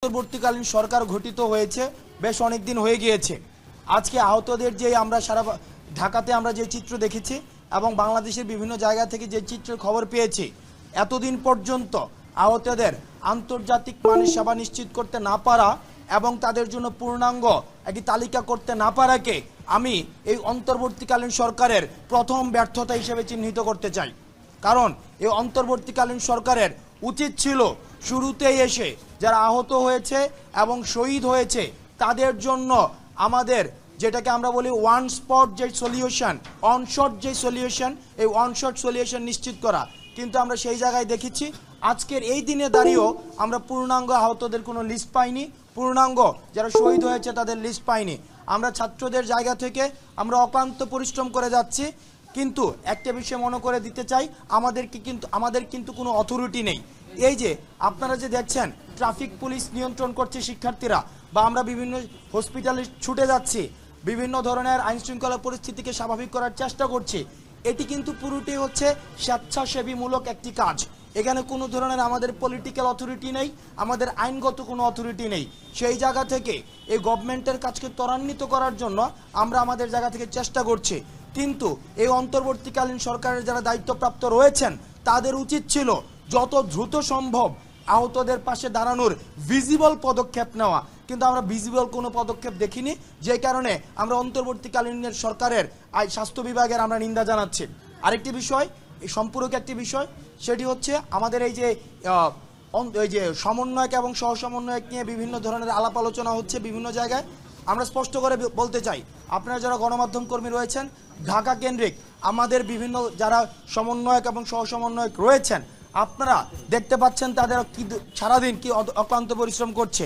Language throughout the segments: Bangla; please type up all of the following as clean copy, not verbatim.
অন্তর্বর্তীকালীন সরকার গঠিত হয়েছে বেশ অনেক দিন হয়ে গিয়েছে। আজকে আহতদের যে আমরা সারা ঢাকাতে আমরা যে চিত্র দেখেছি এবং বাংলাদেশের বিভিন্ন জায়গা থেকে যে চিত্রের খবর পেয়েছি, এতদিন পর্যন্ত আহতদের আন্তর্জাতিক মানের সেবা নিশ্চিত করতে না পারা এবং তাদের জন্য পূর্ণাঙ্গ একটি তালিকা করতে না পারাকে আমি এই অন্তর্বর্তীকালীন সরকারের প্রথম ব্যর্থতা হিসেবে চিহ্নিত করতে চাই। কারণ এই অন্তর্বর্তীকালীন সরকারের উচিত ছিল শুরুতেই এসে যারা আহত হয়েছে এবং শহীদ হয়েছে তাদের জন্য আমাদের যেটাকে আমরা বলি ওয়ান স্পট যে সলিউশন, অনশট যে সলিউশন, এই অনশট সলিউশন নিশ্চিত করা। কিন্তু আমরা সেই জায়গায় দেখেছি আজকের এই দিনে দাঁড়িয়েও আমরা পূর্ণাঙ্গ আহতদের কোনো লিস্ট পাইনি, পূর্ণাঙ্গ যারা শহীদ হয়েছে তাদের লিস্ট পাইনি। আমরা ছাত্রদের জায়গা থেকে আমরা অক্লান্ত পরিশ্রম করে যাচ্ছি, কিন্তু একটা বিষয় মনে করে দিতে চাই, আমাদের কিন্তু কোনো অথরিটি নেই। এই যে আপনারা যে দেখছেন ট্রাফিক পুলিশ নিয়ন্ত্রণ করছে শিক্ষার্থীরা, বা আমরা বিভিন্ন হসপিটালে ছুটে যাচ্ছি, বিভিন্ন ধরনের আইনশৃঙ্খলা পরিস্থিতিকে স্বাভাবিক করার চেষ্টা করছি, এটি কিন্তু পুরোটাই হচ্ছে স্বেচ্ছাসেবীমূলক একটি কাজ। এখানে কোনো ধরনের আমাদের পলিটিক্যাল অথরিটি নেই, আমাদের আইনগত কোনো অথরিটি নেই। সেই জায়গা থেকে এই গভর্নমেন্টের কাজকে ত্বরান্বিত করার জন্য আমরা আমাদের জায়গা থেকে চেষ্টা করছি। কিন্তু এই অন্তর্বর্তীকালীন সরকারের যারা দায়িত্বপ্রাপ্ত রয়েছেন তাদের উচিত ছিল যত দ্রুত সম্ভব আহতদের পাশে দাঁড়ানোর ভিজিবল পদক্ষেপ নেওয়া, কিন্তু আমরা ভিজিবল কোনো পদক্ষেপ দেখিনি, যে কারণে আমরা অন্তর্বর্তীকালীন সরকারের স্বাস্থ্য বিভাগের আমরা নিন্দা জানাচ্ছি। আরেকটি বিষয়, এই সম্পূরক একটি বিষয়, সেটি হচ্ছে আমাদের এই যে সমন্বয়ক এবং সহসমন্বয়ক নিয়ে বিভিন্ন ধরনের আলাপ আলোচনা হচ্ছে বিভিন্ন জায়গায়। আমরা স্পষ্ট করে বলতে চাই, আপনারা যারা গণমাধ্যম কর্মী রয়েছেন ঢাকা কেন্দ্রিক আমাদের বিভিন্ন যারা সমন্বয়ক এবং সহসমন্বয়ক রয়েছেন, আপনারা দেখতে পাচ্ছেন তাদের কি সারাদিন কি অক্লান্ত পরিশ্রম করছে।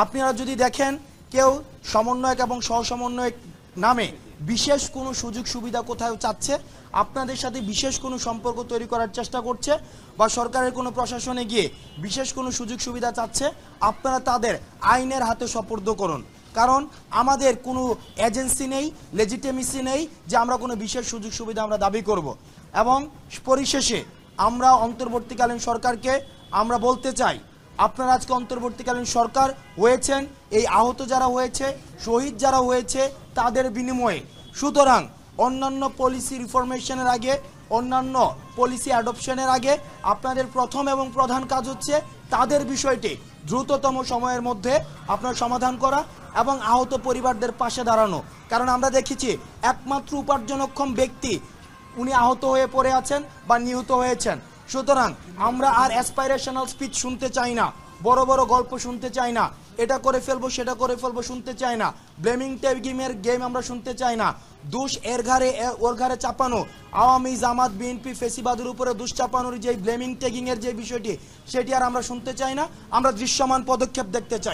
আপনারা যদি দেখেন কেউ সমন্বয়ক এবং সহসমন্বয়ক নামে বিশেষ কোনো সুযোগ সুবিধা কোথাও চাচ্ছে, আপনাদের সাথে বিশেষ কোনো সম্পর্ক তৈরি করার চেষ্টা করছে, বা সরকারের কোনো প্রশাসনে গিয়ে বিশেষ কোনো সুযোগ সুবিধা চাচ্ছে, আপনারা তাদের আইনের হাতে সোপর্দ করুন। কারণ আমাদের কোনো এজেন্সি নেই, লেজিটিমেসি নেই যে আমরা কোনো বিশেষ সুযোগ সুবিধা আমরা দাবি করব। এবং পরিশেষে আমরা অন্তর্বর্তীকালীন সরকারকে আমরা বলতে চাই, আপনারা আজকে অন্তর্বর্তীকালীন সরকার হয়েছেন এই আহত যারা হয়েছে, শহীদ যারা হয়েছে তাদের বিনিময়ে। সুতরাং অন্যান্য পলিসি রিফরমেশনের আগে, অন্যান্য পলিসি অ্যাডপশনের আগে আপনাদের প্রথম এবং প্রধান কাজ হচ্ছে তাদের বিষয়টি দ্রুততম সময়ের মধ্যে আপনার সমাধান করা এবং আহত পরিবারদের পাশে দাঁড়ানো। কারণ আমরা দেখেছি একমাত্র উপার্জনক্ষম ব্যক্তি উনি আহত হয়ে পড়ে আছেন বা নিহত হয়েছেন। সুতরাং আমরা আর অ্যাসপাইরেশনাল স্পিচ শুনতে চাই না, বড় বড় গল্প শুনতে চাই না, এটা করে ফেলবো সেটা করে ফেলবো শুনতে চাই না, ব্লেমিং টেগিমের গেম আমরা শুনতে চাই না, দোষ এর ঘাড়ে ওর ঘাড়ে চাপানো, আওয়ামী জামাত বিএনপি ফেসিবাদের উপরে দোষ চাপানোর যে ব্লেমিং টেগিং এর যে বিষয়টি, সেটি আর আমরা শুনতে চাই না। আমরা দৃশ্যমান পদক্ষেপ দেখতে চাই।